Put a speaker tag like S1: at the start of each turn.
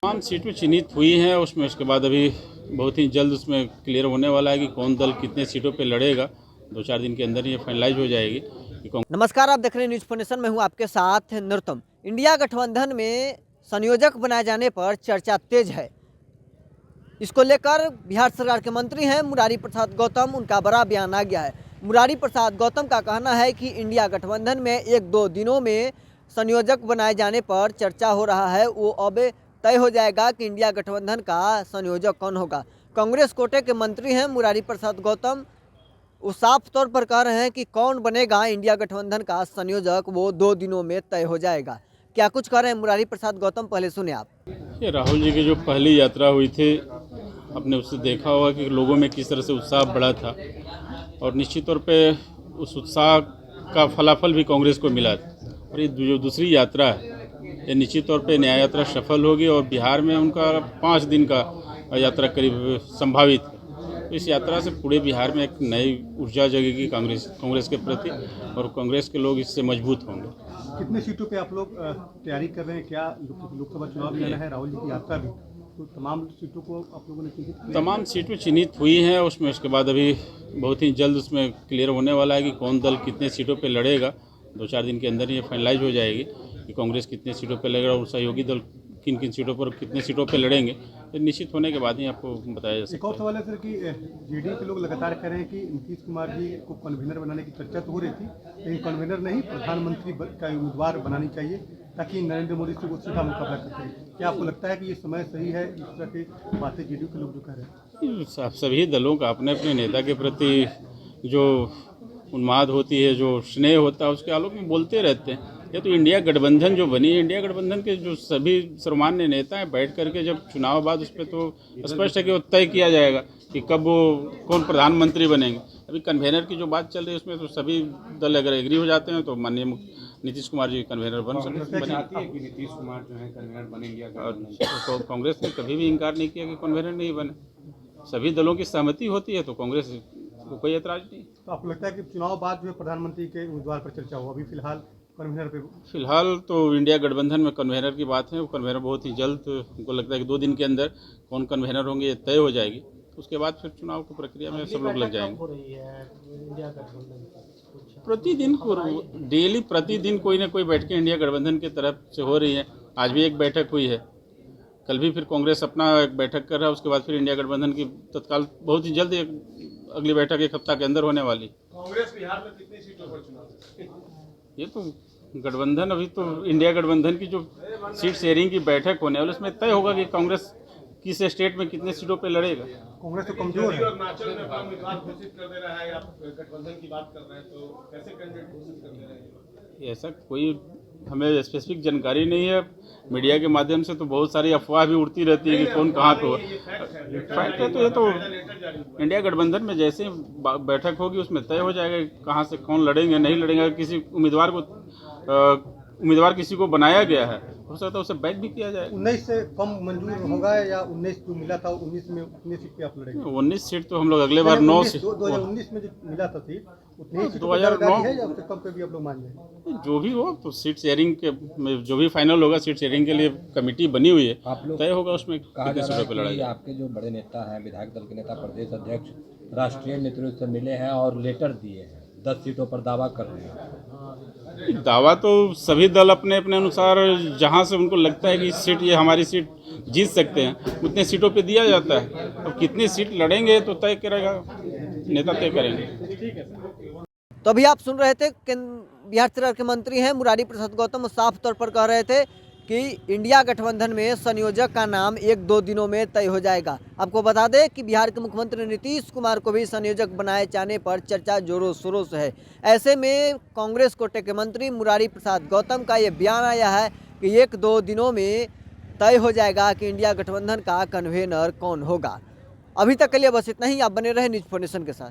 S1: तमाम सीटें चिन्हित हुई हैं उसमें, उसके बाद अभी बहुत ही जल्द उसमें क्लियर होने वाला है कि कौन दल कितने सीटों पे लड़ेगा। 2-4 दिन के अंदर ये फाइनलाइज हो जाएगी कि
S2: नमस्कार, आप देख रहे हैं न्यूज फोनेशन में हूं आपके साथ नरोत्तम। इंडिया गठबंधन में संयोजक बनाए जाने पर चर्चा तेज है। इसको लेकर बिहार सरकार के मंत्री हैं मुरारी प्रसाद गौतम, उनका बड़ा बयान आ गया है। मुरारी प्रसाद गौतम का कहना है कि इंडिया गठबंधन में 1-2 दिनों में संयोजक बनाए जाने पर चर्चा हो रहा है, वो अब तय हो जाएगा कि इंडिया गठबंधन का संयोजक कौन होगा। कांग्रेस कोटे के मंत्री हैं मुरारी प्रसाद गौतम, वो साफ तौर पर कह रहे हैं कि कौन बनेगा इंडिया गठबंधन का संयोजक वो 2 दिनों में तय हो जाएगा। क्या कुछ कह रहे हैं मुरारी प्रसाद गौतम, पहले सुने आप।
S1: ये राहुल जी की जो पहली यात्रा हुई थी, आपने उससे देखा होगा कि लोगों में किस तरह से उत्साह बढ़ा था और निश्चित तौर पे उस उत्साह का फलाफल भी कांग्रेस को मिला। और ये जो दूसरी यात्रा है, ये निश्चित तौर पे न्याय यात्रा सफल होगी और बिहार में उनका 5 दिन का यात्रा करीब संभावित है। तो इस यात्रा से पूरे बिहार में एक नई ऊर्जा जगेगी कांग्रेस के प्रति और कांग्रेस के लोग इससे मजबूत होंगे।
S3: कितने सीटों पे आप लोग तैयारी कर रहे हैं? क्या लोकसभा चुनाव जाना है, राहुल जी की यात्रा भी, तो तमाम सीटों को आप लोगों ने चिन्हित किया?
S1: तमाम सीटें चिन्हित हुई हैं उसमें, उसके बाद अभी बहुत ही जल्द उसमें क्लियर होने वाला है कि कौन दल कितने सीटों पे लड़ेगा। 2-4 दिन के अंदर ये फाइनलाइज हो जाएगी कि कांग्रेस कितने सीटों पे लड़ेगा और सहयोगी दल किन किन सीटों पर कितने सीटों पे लड़ेंगे। तो निश्चित होने के बाद ही आपको बताया जा सकता है।
S3: एक और सवाल है सर कि जेडीयू के लोग लगातार कह रहे हैं कि नीतीश कुमार जी को कन्वीनर बनाने की चर्चा तो हो रही थी, लेकिन कन्वीनर नहीं, प्रधानमंत्री का उम्मीदवार बनानी चाहिए ताकि नरेंद्र मोदी से वो सीधा मुकाबला कर सकें। क्या आपको लगता है कि ये समय सही है? इस तरह की बातें जेडीयू के लोग जो कह रहे हैं।
S1: सभी दलों का अपने अपने नेता के प्रति जो उन्माद होती है, जो स्नेह होता है, उसके आलोक में बोलते रहते हैं। ये तो इंडिया गठबंधन जो बनी है, इंडिया गठबंधन के जो सभी सर्वमान्य नेता हैं बैठ करके जब चुनाव बाद उस पर तो स्पष्ट है कि वो तय किया जाएगा कि कब वो कौन प्रधानमंत्री बनेंगे। अभी कन्वेनर की जो बात चल रही है उसमें तो सभी दल अगर एग्री हो जाते हैं तो माननीय नीतीश कुमार जी कन्वेनर बन सकते हैं।
S4: नीतीश कुमार जो है कन्वीनर बनेंगे
S1: और कांग्रेस ने कभी भी इनकार नहीं किया कि कन्वेनर नहीं बने। सभी दलों की सहमति होती है तो कांग्रेस को कोई ऐतराज नहीं।
S3: तो आपको लगता है कि चुनाव बाद जो है प्रधानमंत्री के उम्मीदवार पर चर्चा हो? अभी फिलहाल कन्वीनर पे,
S1: फिलहाल तो इंडिया गठबंधन में कन्वेनर की बात है। वो कन्वेनर बहुत ही जल्द, हमको लगता है कि 2 दिन के अंदर कौन कन्वेनर होंगे ये तय हो जाएगी। उसके बाद फिर चुनाव की प्रक्रिया में सब लोग लग जाएंगे। प्रतिदिन डेली प्रतिदिन कोई ना कोई बैठकें इंडिया गठबंधन की तरफ से हो रही है। आज भी एक बैठक हुई है, कल भी फिर कांग्रेस अपना एक बैठक कर रहा है। उसके बाद फिर इंडिया गठबंधन की तत्काल बहुत ही जल्द एक अगली बैठक 1 हफ्ता के अंदर होने वाली।
S5: कांग्रेस बिहार में कितनी सीटों पर चुनाव?
S1: ये तो गठबंधन, अभी तो इंडिया गठबंधन की जो सीट शेयरिंग की बैठक होने वाली उसमें तय होगा कि कांग्रेस किस स्टेट में कितने सीटों पे लड़ेगा।
S3: कांग्रेस तो कमजोर है।
S5: अरुणाचल में अपना उम्मीदवार घोषित कर दे रहा है, आप गठबंधन की बात कर रहे हैं, तो कैसे कैंडिडेट घोषित कर दे रहे हैं?
S1: ऐसा कोई हमें स्पेसिफिक जानकारी नहीं है। मीडिया के माध्यम से तो बहुत सारी अफवाह भी उड़ती रहती है कि कौन कहाँ पे हो। फैक्ट है तो ये तो इंडिया गठबंधन में जैसे बैठक होगी उसमें तय हो जाएगा कहाँ से कौन लड़ेंगे नहीं लड़ेंगे। किसी उम्मीदवार किसी को बनाया गया है, हो सकता है उसे बैक भी किया जाए।
S3: 19 से कम मंजूर होगा या 19 जो मिला था 19 में उतनी सीट पे आप लड़ेंगे?
S1: 19 सीट तो हम लोग अगले बार 9 सीट
S3: 2019 में जो मिला था सीट उतनी सीट
S1: 2009
S3: है या उससे कम पे भी आप लोग मान जाएंगे?
S1: जो भी हो तो सीट शेयरिंग के में जो भी फाइनल होगा, सीट शेयरिंग के लिए कमिटी बनी हुई है, तय होगा उसमें कितने सीटों पे लड़ाई।
S4: आपके जो बड़े नेता हैं, विधायक दल के नेता, प्रदेश अध्यक्ष, राष्ट्रीय नेतृत्व से मिले हैं और लेटर दिए हैं, 10 सीटों पर दावा कर रहे हैं।
S1: दावा तो सभी दल अपने अपने अनुसार जहां से उनको लगता है कि सीट ये हमारी सीट जीत सकते हैं उतने सीटों पे दिया जाता है। अब कितनी सीट लड़ेंगे तो तय करेगा, नेता तय करेंगे।
S2: तो अभी आप सुन रहे थे बिहार सरकार के मंत्री हैं मुरारी प्रसाद गौतम, साफ तौर पर कह रहे थे कि इंडिया गठबंधन में संयोजक का नाम 1-2 दिनों में तय हो जाएगा। आपको बता दें कि बिहार के मुख्यमंत्री नीतीश कुमार को भी संयोजक बनाए जाने पर चर्चा जोरों शोरों से है। ऐसे में कांग्रेस कोटे के मंत्री मुरारी प्रसाद गौतम का ये बयान आया है कि 1-2 दिनों में तय हो जाएगा कि इंडिया गठबंधन का कन्वेनर कौन होगा। अभी तक के लिए बस इतना ही। आप बने रहे न्यूज फोनेशन के साथ।